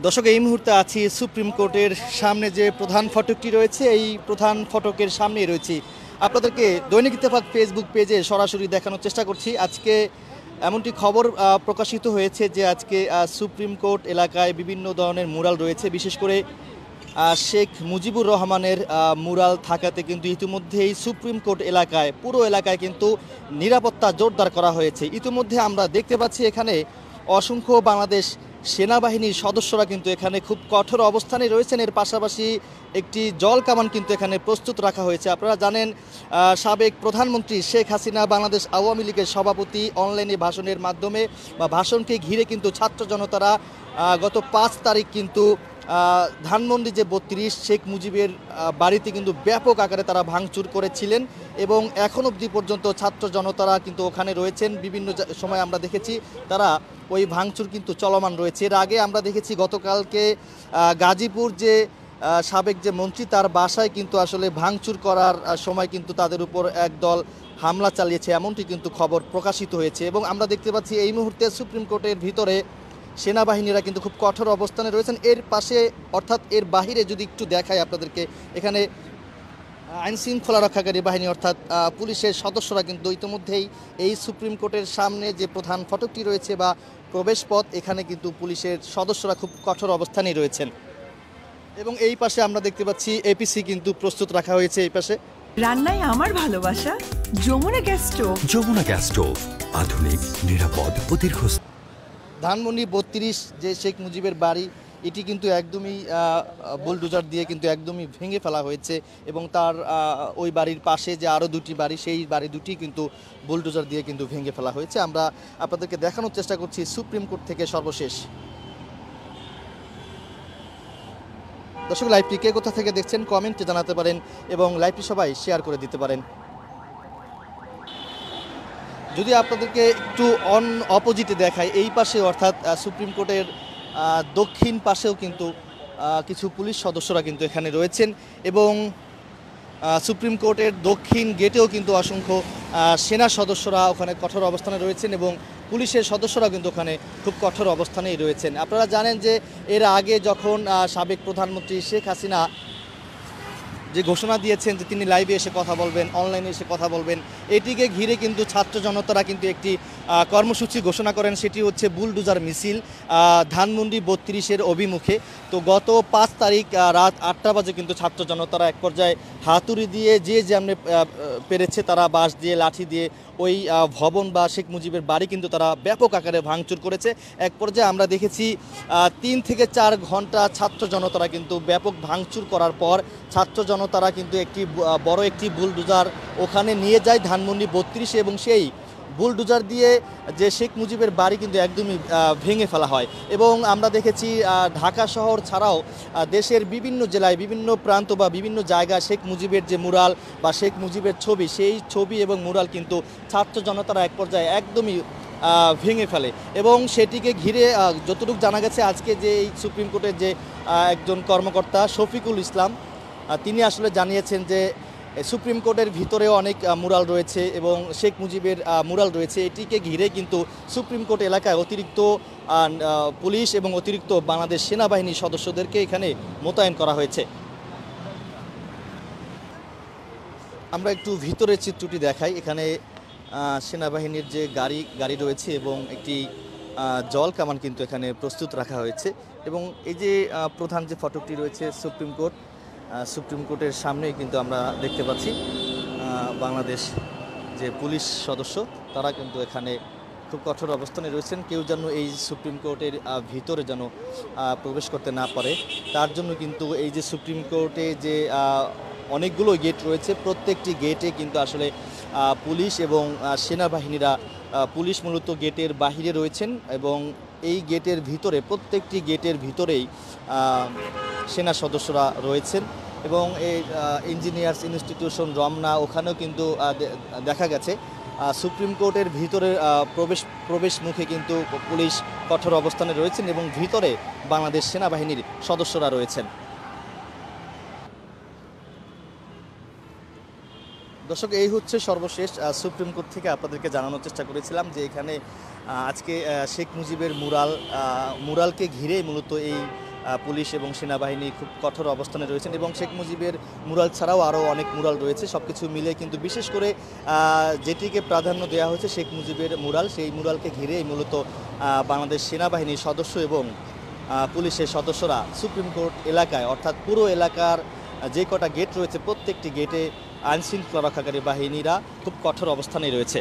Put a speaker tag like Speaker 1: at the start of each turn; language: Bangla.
Speaker 1: দর্শক, এই মুহূর্তে আছি সুপ্রিম কোর্টের সামনে। যে প্রধান ফটকটি রয়েছে, এই প্রধান ফটকের সামনেই রয়েছি। আপনাদেরকে দৈনিক ইত্তেফাক ফেসবুক পেজে সরাসরি দেখানোর চেষ্টা করছি। আজকে এমনটি খবর প্রকাশিত হয়েছে যে আজকে সুপ্রিম কোর্ট এলাকায় বিভিন্ন ধরনের মুরাল রয়েছে। বিশেষ করে শেখ মুজিবুর রহমানের মুরাল থাকাতে কিন্তু ইতিমধ্যেই সুপ্রিম কোর্ট এলাকায়, পুরো এলাকায় কিন্তু নিরাপত্তা জোরদার করা হয়েছে। ইতিমধ্যে আমরা দেখতে পাচ্ছি এখানে অসংখ্য বাংলাদেশ সেনাবাহিনীর সদস্যরা কিন্তু এখানে খুব কঠোর অবস্থানে রয়েছেন। এর পাশাপাশি একটি জল কামান কিন্তু এখানে প্রস্তুত রাখা হয়েছে। আপনারা জানেন, সাবেক প্রধানমন্ত্রী শেখ হাসিনা বাংলাদেশ আওয়ামী লীগের সভাপতি অনলাইনে ভাষণের মাধ্যমে বা ভাষণকে ঘিরে কিন্তু ছাত্র জনতারা গত 5 তারিখ কিন্তু ধানমন্ডি যে 32 শেখ মুজিবের বাড়িতে কিন্তু ব্যাপক আকারে তারা ভাঙচুর করেছিলেন এবং এখন অবধি পর্যন্ত ছাত্র জনতারা কিন্তু ওখানে রয়েছেন। বিভিন্ন সময় আমরা দেখেছি তারা ওই ভাঙচুর কিন্তু চলমান রয়েছে। এর আগে আমরা দেখেছি গতকালকে গাজীপুর যে সাবেক যে মন্ত্রী, তার বাসায় কিন্তু আসলে ভাঙচুর করার সময় কিন্তু তাদের উপর একদল হামলা চালিয়েছে, এমনটি কিন্তু খবর প্রকাশিত হয়েছে। এবং আমরা দেখতে পাচ্ছি এই মুহূর্তে সুপ্রিম কোর্টের ভিতরে সেনাবাহিনীরা কিন্তু খুব কঠোর অবস্থানে রয়েছেন। এর পাশে অর্থাৎ এর বাহিরে যদি একটু দেখাই আপনাদেরকে, এখানে আইন শৃঙ্খলা রক্ষাকারী বাহিনী অর্থাৎ পুলিশের সদস্যরা কিন্তু ইতিমধ্যেই এই সুপ্রিম কোর্টের সামনে যে প্রধান ফটকটি রয়েছে বা প্রবেশ পথ, এখানে কিন্তু পুলিশের সদস্যরা খুব কঠোর অবস্থানেই রয়েছেন। এবং এই পাশে আমরা দেখতে পাচ্ছি এপিসি কিন্তু প্রস্তুত রাখা হয়েছে। এই পাশে
Speaker 2: রান্নায় আমার ভালোবাসা Jamuna gas stove.
Speaker 3: Jamuna gas stove, আধুনিক, নিরাপদ ও দীর্ঘস্থায়ী।
Speaker 1: ধানমন্ডি 32 যে শেখ মুজিবের বাড়ি, এটি কিন্তু একদমই বুলডোজার দিয়ে কিন্তু একদমই ভেঙে ফেলা হয়েছে এবং তার ওই বাড়ির পাশে যে আরও দুটি বাড়ি, সেই বাড়ি দুটি কিন্তু বুলডোজার দিয়ে কিন্তু ভেঙে ফেলা হয়েছে। আমরা আপনাদেরকে দেখানোর চেষ্টা করছি সুপ্রিম কোর্ট থেকে সর্বশেষ। দর্শক, লাইভটি কে কোথা থেকে দেখছেন কমেন্টে জানাতে পারেন এবং লাইভটি সবাই শেয়ার করে দিতে পারেন। যদি আপনাদেরকে একটু অপোজিটে দেখায়, এই পাশে অর্থাৎ সুপ্রিম কোর্টের দক্ষিণ পাশেও কিন্তু কিছু পুলিশ সদস্যরা কিন্তু এখানে রয়েছেন এবং সুপ্রিম কোর্টের দক্ষিণ গেটেও কিন্তু অসংখ্য সেনা সদস্যরা ওখানে কঠোর অবস্থানে রয়েছেন এবং পুলিশের সদস্যরা কিন্তু ওখানে খুব কঠোর অবস্থানেই রয়েছেন। আপনারা জানেন যে এর আগে যখন সাবেক প্রধানমন্ত্রী শেখ হাসিনা যে ঘোষণা দিয়েছেন যে তিনি লাইভে এসে কথা বলবেন, অনলাইনে এসে কথা বলবেন, এটিকে ঘিরে কিন্তু ছাত্র জনতারা কিন্তু একটি কর্মসূচি ঘোষণা করেন। সেটি হচ্ছে বুলডোজার মিছিল ধানমন্ডি 32-এর অভিমুখে। তো গত 5 তারিখ রাত 8টা বাজে কিন্তু ছাত্র জনতারা এক পর্যায়ে হাতুড়ি দিয়ে যে যেমনি পেরেছে তারা বাঁশ দিয়ে, লাঠি দিয়ে ওই ভবন বা শেখ মুজিবের বাড়ি কিন্তু তারা ব্যাপক আকারে ভাঙচুর করেছে। এক পর্যায়ে আমরা দেখেছি 3 থেকে 4 ঘন্টা ছাত্র জনতারা কিন্তু ব্যাপক ভাঙচুর করার পর ছাত্র জনতারা কিন্তু বড় একটি বুলডোজার ওখানে নিয়ে যায় ধানমন্ডি 32 এবং সেই বুলডোজার দিয়ে যে শেখ মুজিবের বাড়ি কিন্তু একদমই ভেঙে ফেলা হয়। এবং আমরা দেখেছি ঢাকা শহর ছাড়াও দেশের বিভিন্ন জেলায়, বিভিন্ন প্রান্ত বা বিভিন্ন জায়গায় শেখ মুজিবের যে মুরাল বা শেখ মুজিবের ছবি, সেই ছবি এবং মুরাল কিন্তু ছাত্র জনতারা এক পর্যায়ে একদমই ভেঙে ফেলে। এবং সেটিকে ঘিরে যতটুকু জানা গেছে, আজকে যে এই সুপ্রিম কোর্টের যে একজন কর্মকর্তা শফিকুল ইসলাম, তিনি আসলে জানিয়েছেন যে সুপ্রিম কোর্টের ভিতরেও অনেক মুরাল রয়েছে এবং শেখ মুজিবের মুরাল রয়েছে। এটিকে ঘিরে কিন্তু সুপ্রিম কোর্ট এলাকায় অতিরিক্ত পুলিশ এবং অতিরিক্ত বাংলাদেশ সেনাবাহিনীর সদস্যদেরকে এখানে মোতায়েন করা হয়েছে। আমরা একটু ভিতরের চিত্রটি দেখাই। এখানে সেনাবাহিনীর যে গাড়ি রয়েছে এবং একটি জল কামান কিন্তু এখানে প্রস্তুত রাখা হয়েছে। এবং এই যে প্রধান যে ফটকটি রয়েছে সুপ্রিম কোর্টের সামনেই কিন্তু আমরা দেখতে পাচ্ছি বাংলাদেশ যে পুলিশ সদস্য, তারা কিন্তু এখানে খুব কঠোর অবস্থানে রয়েছেন। কেউ যেন এই সুপ্রিম কোর্টের ভিতরে যেন প্রবেশ করতে না পারে, তার জন্য কিন্তু এই যে সুপ্রিম কোর্টে যে অনেকগুলো গেট রয়েছে, প্রত্যেকটি গেটে কিন্তু আসলে পুলিশ এবং সেনাবাহিনীরা, পুলিশ মূলত গেটের বাহিরে রয়েছেন এবং এই গেটের ভিতরে, প্রত্যেকটি গেটের ভিতরেই সেনা সদস্যরা রয়েছেন। এবং এই ইঞ্জিনিয়ার্স ইনস্টিটিউশন রমনা, ওখানেও কিন্তু দেখা গেছে সুপ্রিম কোর্টের ভিতরে প্রবেশ মুখে কিন্তু পুলিশ কঠোর অবস্থানে রয়েছেন এবং ভিতরে বাংলাদেশ সেনাবাহিনীর সদস্যরা রয়েছেন। দর্শক, এই হচ্ছে সর্বশেষ সুপ্রিম কোর্ট থেকে আপনাদেরকে জানানোর চেষ্টা করেছিলাম যে এখানে আজকে শেখ মুজিবের মুরালকে ঘিরে মূলত এই পুলিশ এবং সেনাবাহিনী খুব কঠোর অবস্থানে রয়েছেন এবং শেখ মুজিবের মুরাল ছাড়াও আরও অনেক মুরাল রয়েছে। সব কিছু মিলে কিন্তু বিশেষ করে যেটিকে প্রাধান্য দেওয়া হয়েছে শেখ মুজিবের মুরাল, সেই মুরালকে ঘিরেই মূলত বাংলাদেশ সেনাবাহিনীর সদস্য এবং পুলিশের সদস্যরা সুপ্রিম কোর্ট এলাকায় অর্থাৎ পুরো এলাকার যে কটা গেট রয়েছে প্রত্যেকটি গেটে আইনশৃঙ্খলা রক্ষাকারী বাহিনীরা খুব কঠোর অবস্থানে রয়েছে।